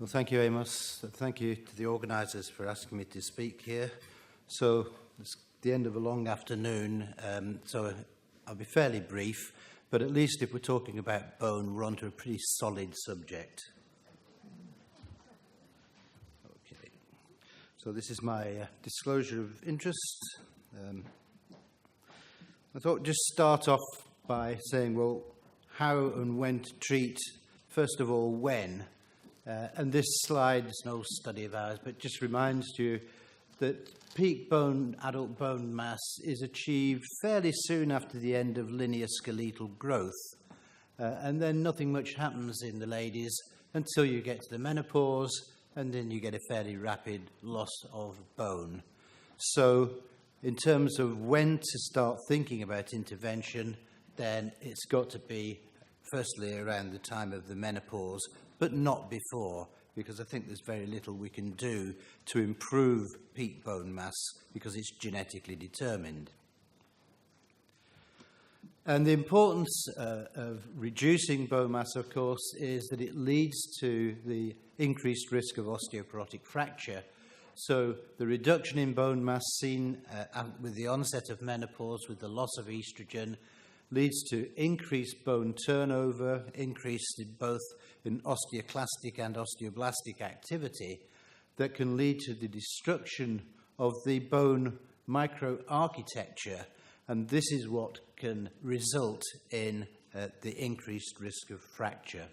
Well, thank you, Amos. Thank you to the organisers for asking me to speak here. So it's the end of a long afternoon, so I'll be fairly brief, but at least if we're talking about bone, we're onto a pretty solid subject. Okay. So this is my disclosure of interest. I thought just start off by saying, well, how and when to treat, first of all, when. And this slide is no study of ours, but just reminds you that peak adult bone mass is achieved fairly soon after the end of linear skeletal growth. And then nothing much happens in the ladies until you get to the menopause, and then you get a fairly rapid loss of bone. So in terms of when to start thinking about intervention, then it's got to be firstly around the time of the menopause, but not before, because I think there's very little we can do to improve peak bone mass because it's genetically determined. And the importance of reducing bone mass, of course, is that it leads to the increased risk of osteoporotic fracture. So the reduction in bone mass seen with the onset of menopause, with the loss of estrogen, leads to increased bone turnover, increased in both in osteoclastic and osteoblastic activity that can lead to the destruction of the bone microarchitecture, and this is what can result in the increased risk of fracture.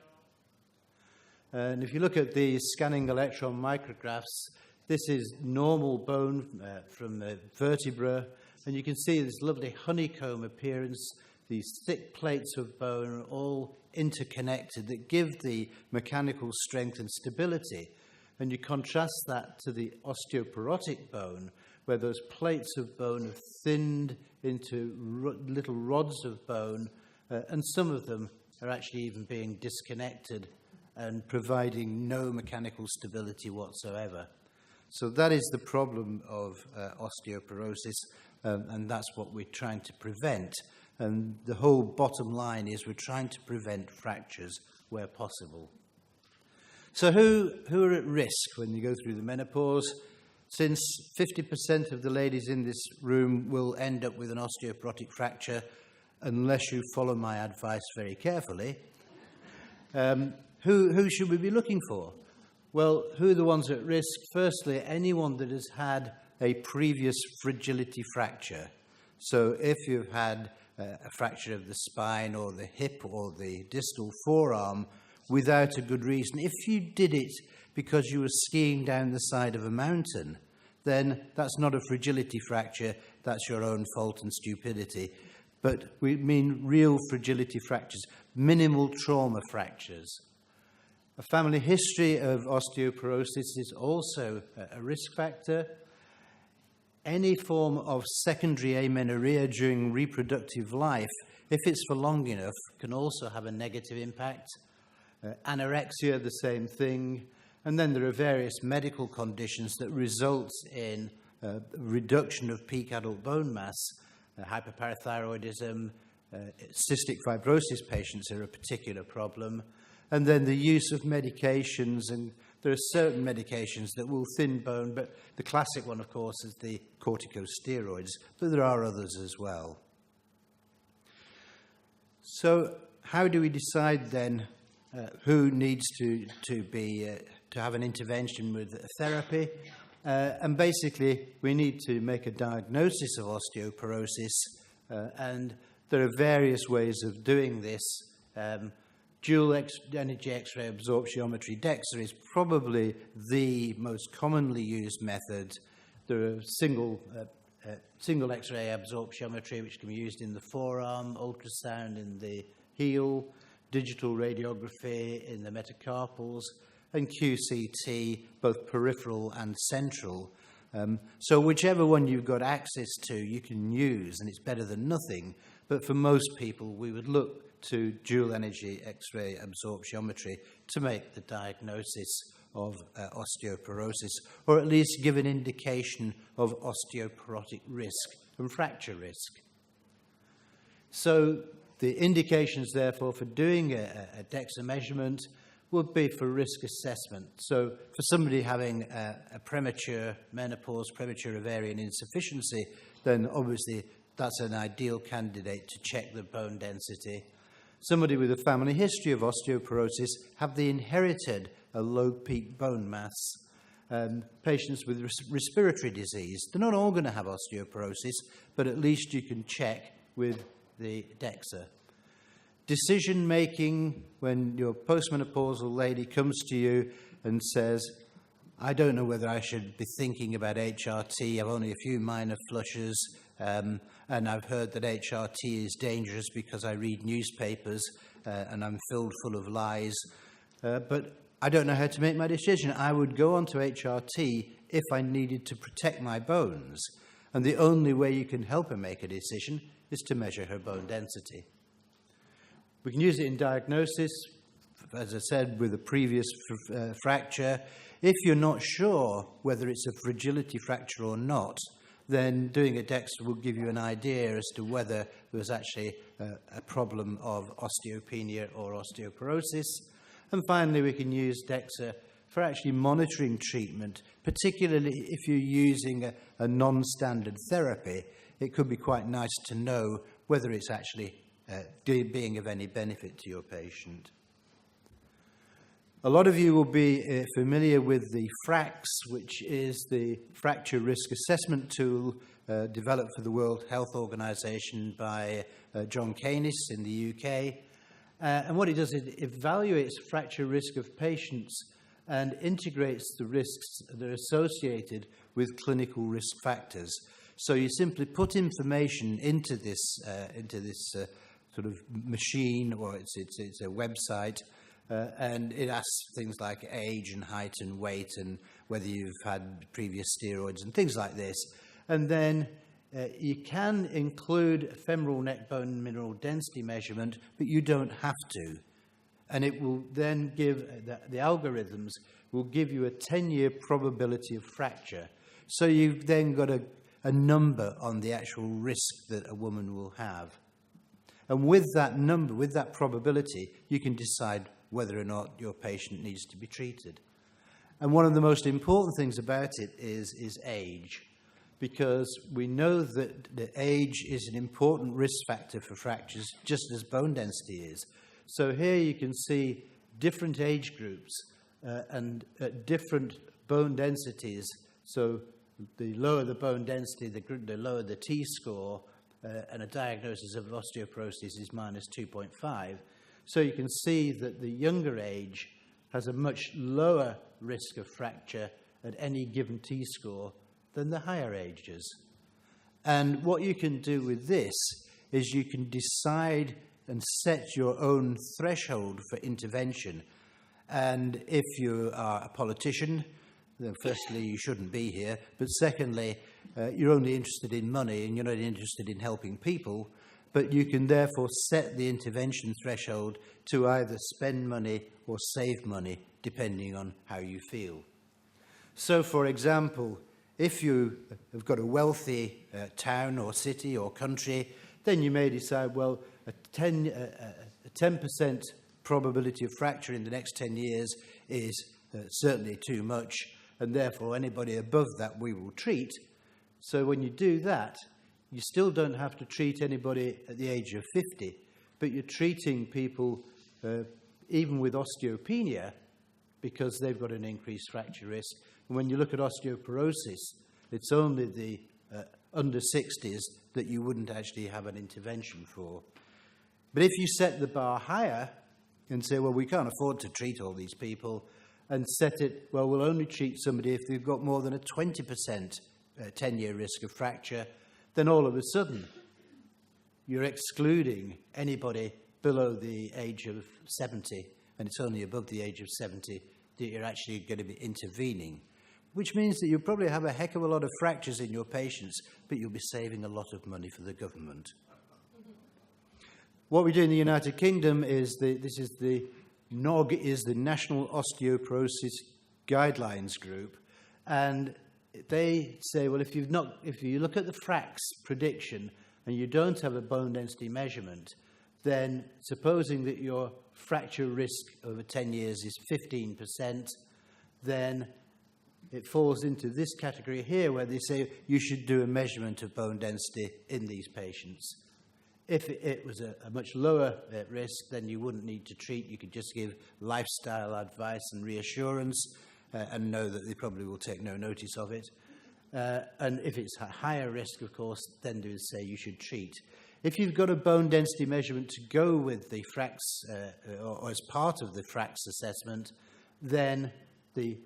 And if you look at the scanning electron micrographs, this is normal bone from the vertebra, and you can see this lovely honeycomb appearance. These thick plates of bone are all interconnected that give the mechanical strength and stability. And you contrast that to the osteoporotic bone, where those plates of bone are thinned into little rods of bone, and some of them are actually even being disconnected and providing no mechanical stability whatsoever. So that is the problem of osteoporosis, and that's what we're trying to prevent. And the whole bottom line is we're trying to prevent fractures where possible. So who are at risk when you go through the menopause? Since 50% of the ladies in this room will end up with an osteoporotic fracture unless you follow my advice very carefully, who should we be looking for? Well, who are the ones at risk? Firstly, anyone that has had a previous fragility fracture. So if you've had a fracture of the spine or the hip or the distal forearm without a good reason, if you did it because you were skiing down the side of a mountain, then that's not a fragility fracture, that's your own fault and stupidity. But we mean real fragility fractures, minimal trauma fractures. A family history of osteoporosis is also a risk factor. Any form of secondary amenorrhea during reproductive life, if it's for long enough, can also have a negative impact. Anorexia, the same thing. And then there are various medical conditions that result in reduction of peak adult bone mass. Hyperparathyroidism, cystic fibrosis patients are a particular problem. And then the use of medications, and there are certain medications that will thin bone, but the classic one, of course, is the corticosteroids, but there are others as well. So how do we decide then who needs to have an intervention with a therapy? And basically, we need to make a diagnosis of osteoporosis, and there are various ways of doing this. Dual energy X-ray absorptiometry, DEXA, is probably the most commonly used method. There are single X-ray absorptiometry, which can be used in the forearm, ultrasound in the heel, digital radiography in the metacarpals, and QCT, both peripheral and central. So whichever one you've got access to, you can use, and it's better than nothing. But for most people, we would look to dual energy X-ray absorptiometry to make the diagnosis of osteoporosis, or at least give an indication of osteoporotic risk and fracture risk. So the indications, therefore, for doing a DEXA measurement, would be for risk assessment. So for somebody having a premature menopause, premature ovarian insufficiency, then obviously that's an ideal candidate to check the bone density. Somebody with a family history of osteoporosis, have they inherited a low peak bone mass? Patients with respiratory disease, they're not all going to have osteoporosis, but at least you can check with the DEXA. Decision making, when your postmenopausal lady comes to you and says, I don't know whether I should be thinking about HRT, I've only a few minor flushes, and I've heard that HRT is dangerous because I read newspapers and I'm filled full of lies, but I don't know how to make my decision. I would go on to HRT if I needed to protect my bones, and the only way you can help her make a decision is to measure her bone density. We can use it in diagnosis, as I said, with a previous fracture. If you're not sure whether it's a fragility fracture or not, then doing a DEXA will give you an idea as to whether there was actually a problem of osteopenia or osteoporosis. And finally, we can use DEXA for actually monitoring treatment, particularly if you're using a non-standard therapy. It could be quite nice to know whether it's actually being of any benefit to your patient. A lot of you will be familiar with the FRAX, which is the fracture risk assessment tool developed for the World Health Organization by John Keynes in the UK. And what it does is it evaluates fracture risk of patients and integrates the risks that are associated with clinical risk factors. So you simply put information into this sort of machine, or it's a website, and it asks things like age and height and weight and whether you've had previous steroids and things like this. And then you can include a femoral neck bone mineral density measurement, but you don't have to. And it will then give, the algorithms will give you a 10-year probability of fracture. So you've then got a number on the actual risk that a woman will have. And with that number, with that probability, you can decide whether or not your patient needs to be treated. And one of the most important things about it is age, because we know that the age is an important risk factor for fractures, just as bone density is. So here you can see different age groups and different bone densities. So the lower the bone density, the lower the T-score, and a diagnosis of osteoporosis is minus 2.5. So you can see that the younger age has a much lower risk of fracture at any given T-score than the higher ages. And what you can do with this is you can decide and set your own threshold for intervention. And if you are a politician, then firstly, you shouldn't be here, but secondly, you're only interested in money and you're not interested in helping people, but you can therefore set the intervention threshold to either spend money or save money, depending on how you feel. So, for example, if you have got a wealthy town or city or country, then you may decide, well, a 10% probability of fracture in the next 10 years is certainly too much, and therefore anybody above that we will treat. So when you do that, you still don't have to treat anybody at the age of 50, but you're treating people even with osteopenia because they've got an increased fracture risk. And when you look at osteoporosis, it's only the under 60s that you wouldn't actually have an intervention for. But if you set the bar higher and say, well, we can't afford to treat all these people, and set it, well, we'll only treat somebody if they've got more than a 20% 10-year risk of fracture, then all of a sudden you're excluding anybody below the age of 70, and it's only above the age of 70 that you're actually going to be intervening, which means that you'll probably have a heck of a lot of fractures in your patients, but you'll be saving a lot of money for the government. What we do in the United Kingdom is the NOG is the National Osteoporosis Guidelines Group, and they say, well, if you look at the FRAX prediction and you don't have a bone density measurement, then supposing that your fracture risk over 10 years is 15%, then it falls into this category here where they say you should do a measurement of bone density in these patients. If it was a much lower risk, then you wouldn't need to treat. You could just give lifestyle advice and reassurance and know that they probably will take no notice of it. And if it's a higher risk, of course, then they would say you should treat. If you've got a bone density measurement to go with the FRAX, or as part of the FRAX assessment, then the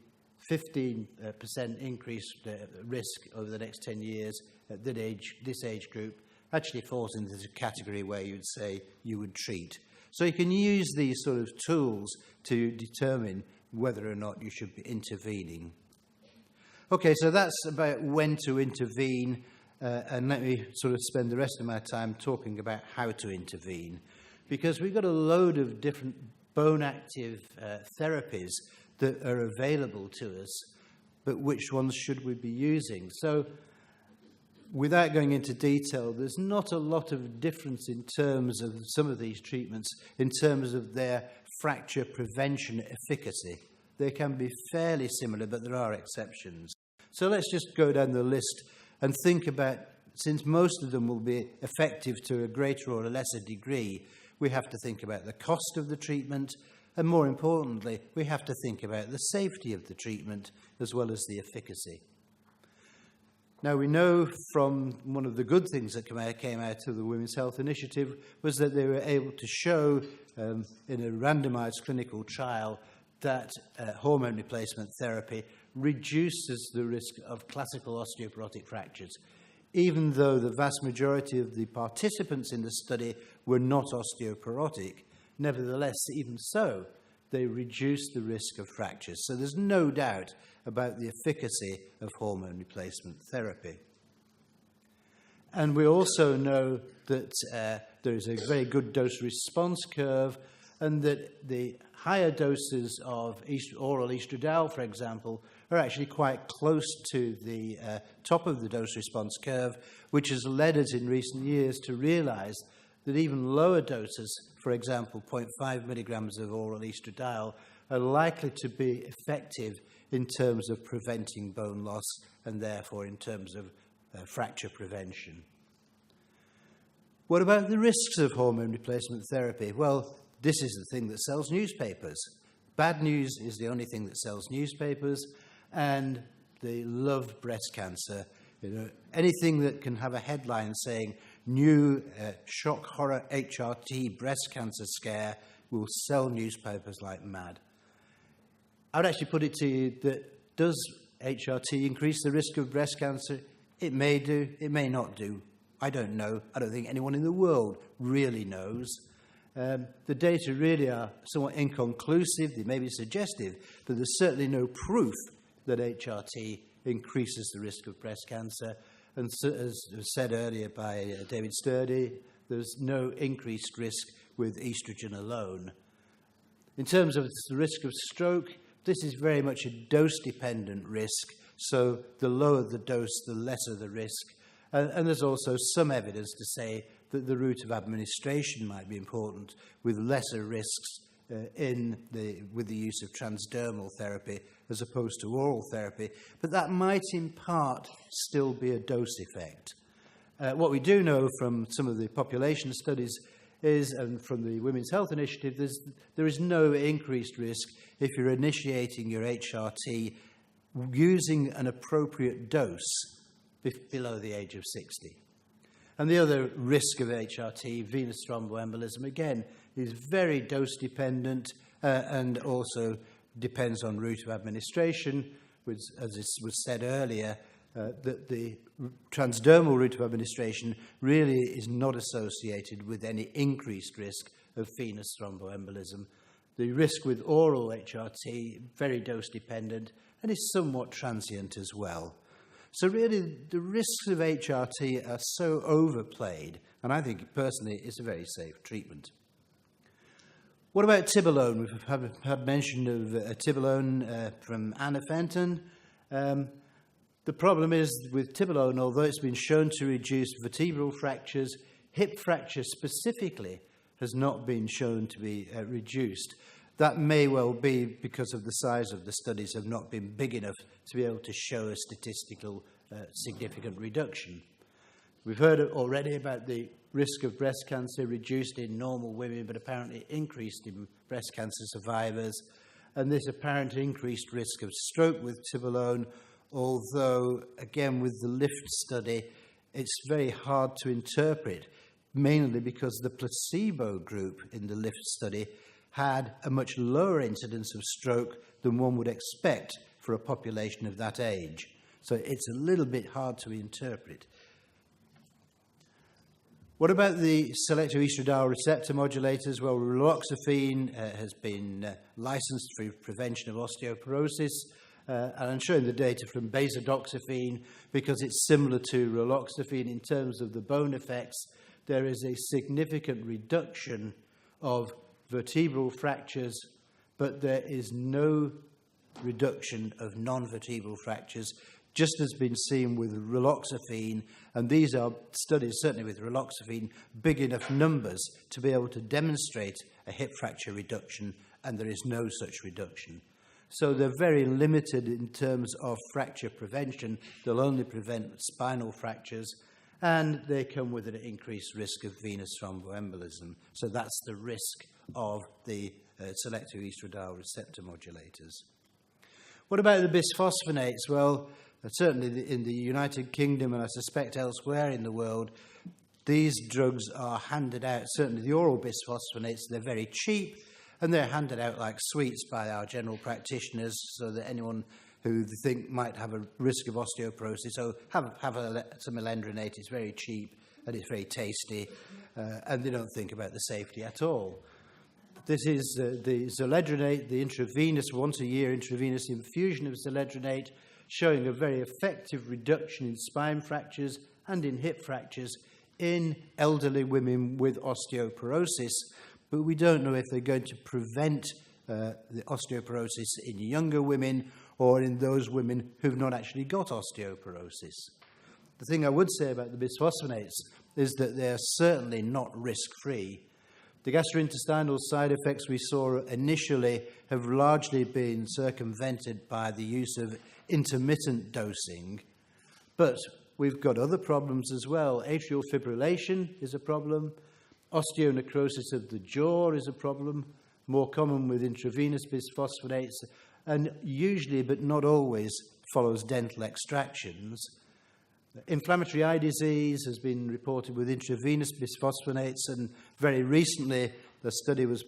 15% increased risk over the next 10 years at this age group actually falls into the category where you'd say you would treat. So you can use these sort of tools to determine whether or not you should be intervening. Okay, so that's about when to intervene, and let me sort of spend the rest of my time talking about how to intervene, because we've got a load of different bone-active therapies that are available to us, but which ones should we be using? So, without going into detail, there's not a lot of difference in terms of some of these treatments, in terms of their fracture prevention efficacy. They can be fairly similar, but there are exceptions. So let's just go down the list and think about, since most of them will be effective to a greater or a lesser degree, we have to think about the cost of the treatment, and more importantly, we have to think about the safety of the treatment as well as the efficacy. Now, we know from one of the good things that came out of the Women's Health Initiative was that they were able to show in a randomized clinical trial that hormone replacement therapy reduces the risk of classical osteoporotic fractures, even though the vast majority of the participants in the study were not osteoporotic. Nevertheless, even so, they reduce the risk of fractures. So there's no doubt about the efficacy of hormone replacement therapy. And we also know that there is a very good dose-response curve, and that the higher doses of oral estradiol, for example, are actually quite close to the top of the dose-response curve, which has led us in recent years to realize that even lower doses, for example, 0.5 milligrams of oral estradiol, are likely to be effective in terms of preventing bone loss and therefore in terms of fracture prevention. What about the risks of hormone replacement therapy? Well, this is the thing that sells newspapers. Bad news is the only thing that sells newspapers, and they love breast cancer. You know, anything that can have a headline saying new shock horror HRT breast cancer scare will sell newspapers like mad. I would actually put it to you that does HRT increase the risk of breast cancer? It may do, it may not do. I don't know. I don't think anyone in the world really knows. The data really are somewhat inconclusive. They may be suggestive, but there's certainly no proof that HRT increases the risk of breast cancer. And so, as was said earlier by David Sturdy, there's no increased risk with estrogen alone. In terms of the risk of stroke, this is very much a dose-dependent risk. So the lower the dose, the lesser the risk. And there's also some evidence to say that the route of administration might be important, with lesser risks with the use of transdermal therapy as opposed to oral therapy. But that might in part still be a dose effect. What we do know from some of the population studies is, and from the Women's Health Initiative, there is no increased risk if you're initiating your HRT using an appropriate dose below the age of 60. And the other risk of HRT, venous thromboembolism, again, is very dose-dependent and also depends on route of administration, which, as was said earlier, that the transdermal route of administration really is not associated with any increased risk of venous thromboembolism. The risk with oral HRT, very dose-dependent, and is somewhat transient as well. So really, the risks of HRT are so overplayed, and I think personally it's a very safe treatment. What about tibolone? We've had mention of tibolone from Anna Fenton. The problem is with tibolone, although it's been shown to reduce vertebral fractures, hip fractures specifically, has not been shown to be reduced. That may well be because of the size of the studies have not been big enough to be able to show a statistical significant reduction. We've heard already about the risk of breast cancer reduced in normal women, but apparently increased in breast cancer survivors, and this apparent increased risk of stroke with tibolone, although, again, with the LIFT study, it's very hard to interpret, mainly because the placebo group in the LIFT study had a much lower incidence of stroke than one would expect for a population of that age. So it's a little bit hard to interpret. What about the selective estradiol receptor modulators? Well, raloxifene has been licensed for prevention of osteoporosis, and I'm showing the data from basidoxifene because it's similar to raloxifene in terms of the bone effects. There is a significant reduction of vertebral fractures, but there is no reduction of non-vertebral fractures, just as been seen with raloxifene, and these are studies, certainly with raloxifene, big enough numbers to be able to demonstrate a hip fracture reduction, and there is no such reduction. So they're very limited in terms of fracture prevention. They'll only prevent spinal fractures, and they come with an increased risk of venous thromboembolism. So that's the risk of the selective estradiol receptor modulators. What about the bisphosphonates? Well, certainly in the United Kingdom, and I suspect elsewhere in the world, these drugs are handed out, certainly the oral bisphosphonates, they're very cheap, and they're handed out like sweets by our general practitioners, so that anyone who they think might have a risk of osteoporosis, so have some alendronate, it's very cheap, and it's very tasty, and they don't think about the safety at all. This is the zoledronate, the intravenous, once-a-year intravenous infusion of zoledronate, showing a very effective reduction in spine fractures and in hip fractures in elderly women with osteoporosis, but we don't know if they're going to prevent the osteoporosis in younger women or in those women who've not actually got osteoporosis. The thing I would say about the bisphosphonates is that they're certainly not risk-free. The gastrointestinal side effects we saw initially have largely been circumvented by the use of intermittent dosing, but we've got other problems as well. Atrial fibrillation is a problem. Osteonecrosis of the jaw is a problem, more common with intravenous bisphosphonates, and usually, but not always, follows dental extractions. Inflammatory eye disease has been reported with intravenous bisphosphonates, and very recently a study was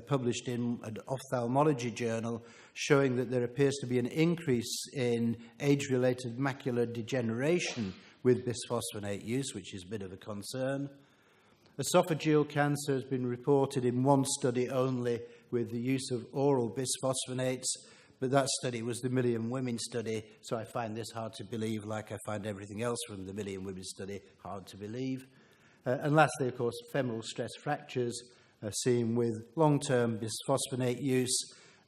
published in an ophthalmology journal showing that there appears to be an increase in age-related macular degeneration with bisphosphonate use, which is a bit of a concern. Esophageal cancer has been reported in one study only with the use of oral bisphosphonates, but that study was the Million Women study, so I find this hard to believe, like I find everything else from the Million Women study hard to believe. And lastly, of course, femoral stress fractures are seen with long-term bisphosphonate use,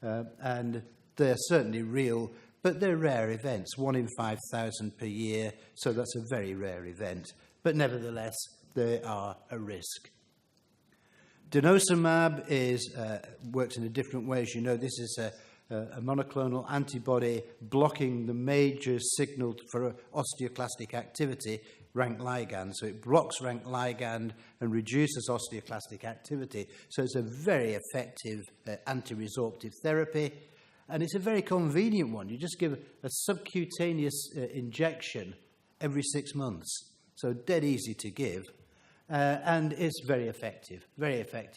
and they're certainly real, but they're rare events, 1 in 5,000 per year, so that's a very rare event. But nevertheless, they are a risk. Denosumab works in a different way. As you know, this is a monoclonal antibody blocking the major signal for osteoclastic activity, rank ligand. So it blocks rank ligand and reduces osteoclastic activity. So it's a very effective anti-resorptive therapy, and it's a very convenient one. You just give a subcutaneous injection every 6 months. So dead easy to give, and it's very effective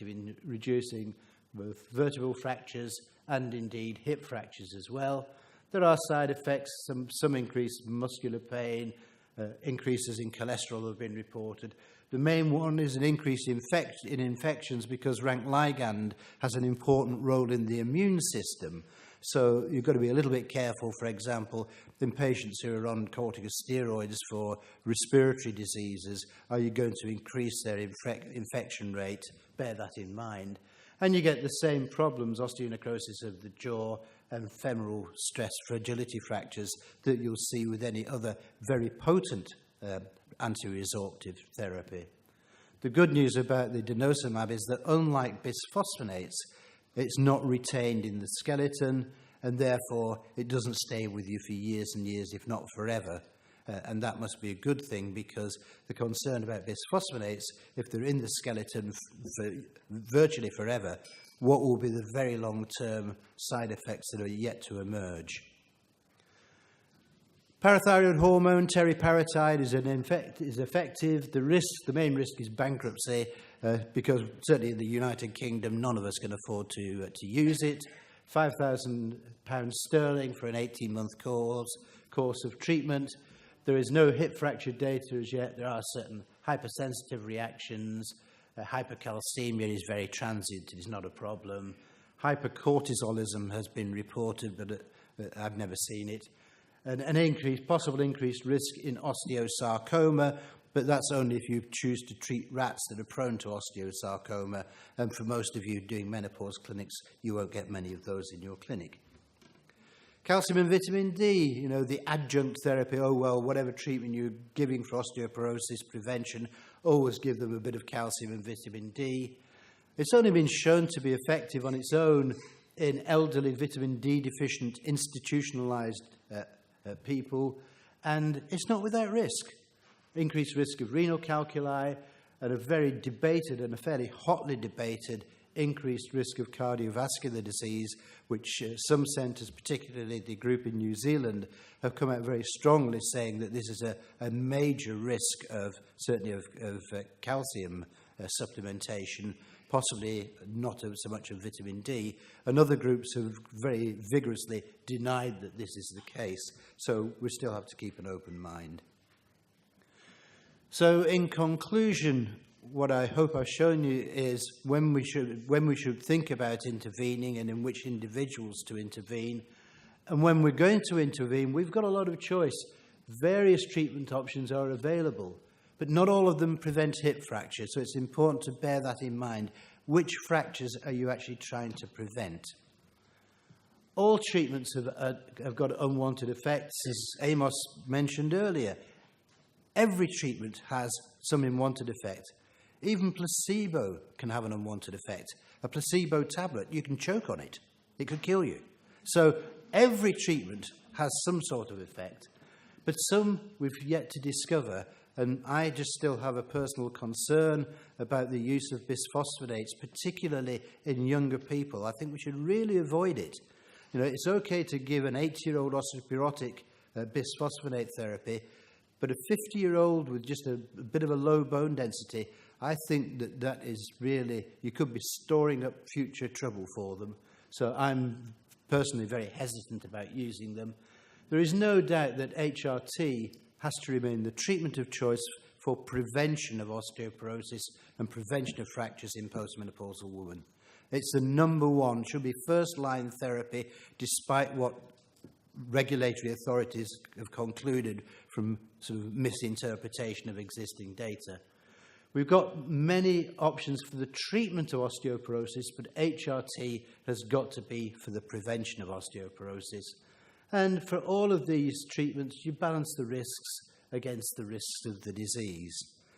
in reducing both vertebral fractures and indeed hip fractures as well. There are side effects, some increased muscular pain, increases in cholesterol have been reported. The main one is an increase in infections because rank ligand has an important role in the immune system. So you've got to be a little bit careful, for example, in patients who are on corticosteroids for respiratory diseases. Are you going to increase their infection rate? Bear that in mind. And you get the same problems, osteonecrosis of the jaw and femoral stress fragility fractures, that you'll see with any other very potent anti-resorptive therapy. The good news about the denosumab is that unlike bisphosphonates, it's not retained in the skeleton, and therefore it doesn't stay with you for years and years, if not forever. And that must be a good thing, because the concern about bisphosphonates, if they're in the skeleton for virtually forever, what will be the very long-term side effects that are yet to emerge? Parathyroid hormone, teriparatide, is effective. The main risk is bankruptcy, because certainly in the United Kingdom, none of us can afford to use it. £5,000 for an 18-month course of treatment. There is no hip fracture data as yet. There are certain hypersensitive reactions. Hypercalcemia is very transient. It is not a problem. Hypercortisolism has been reported, but I've never seen it. An possible increased risk in osteosarcoma, but that's only if you choose to treat rats that are prone to osteosarcoma. And for most of you doing menopause clinics, you won't get many of those in your clinic. Calcium and vitamin D, the adjunct therapy, whatever treatment you're giving for osteoporosis prevention, always give them a bit of calcium and vitamin D. It's only been shown to be effective on its own in elderly vitamin D deficient institutionalized people, and it's not without risk. Increased risk of renal calculi, and a very debated and a fairly hotly debated increased risk of cardiovascular disease, which some centres, particularly the group in New Zealand, have come out very strongly saying that this is a major risk of, certainly of calcium supplementation, possibly not so much of vitamin D. And other groups have very vigorously denied that this is the case. So we still have to keep an open mind. So in conclusion, what I hope I've shown you is when we should think about intervening and in which individuals to intervene. And when we're going to intervene, we've got a lot of choice. Various treatment options are available, but not all of them prevent hip fracture. So it's important to bear that in mind. Which fractures are you actually trying to prevent? All treatments have got unwanted effects, as Amos mentioned earlier. Every treatment has some unwanted effect. Even placebo can have an unwanted effect. A placebo tablet, you can choke on it. It could kill you. So every treatment has some sort of effect, but some we've yet to discover. And I just still have a personal concern about the use of bisphosphonates, particularly in younger people. I think we should really avoid it. It's okay to give an 80-year-old osteoporotic bisphosphonate therapy, but a 50-year-old with just a bit of a low bone density, I think that is really, you could be storing up future trouble for them. So I'm personally very hesitant about using them. There is no doubt that HRT has to remain the treatment of choice for prevention of osteoporosis and prevention of fractures in postmenopausal women. It's the number one, should be first-line therapy, despite what regulatory authorities have concluded from sort of misinterpretation of existing data. We've got many options for the treatment of osteoporosis, but HRT has got to be for the prevention of osteoporosis. And for all of these treatments, you balance the risks against the risks of the disease.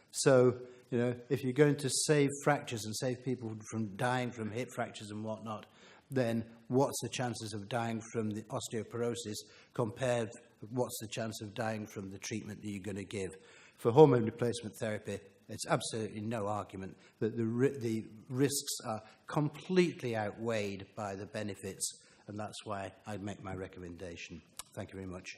So, if you're going to save fractures and save people from dying from hip fractures and whatnot, then what's the chances of dying from the osteoporosis compared with what's the chance of dying from the treatment that you're going to give? For hormone replacement therapy, it's absolutely no argument that the risks are completely outweighed by the benefits, and that's why I'd make my recommendation. Thank you very much.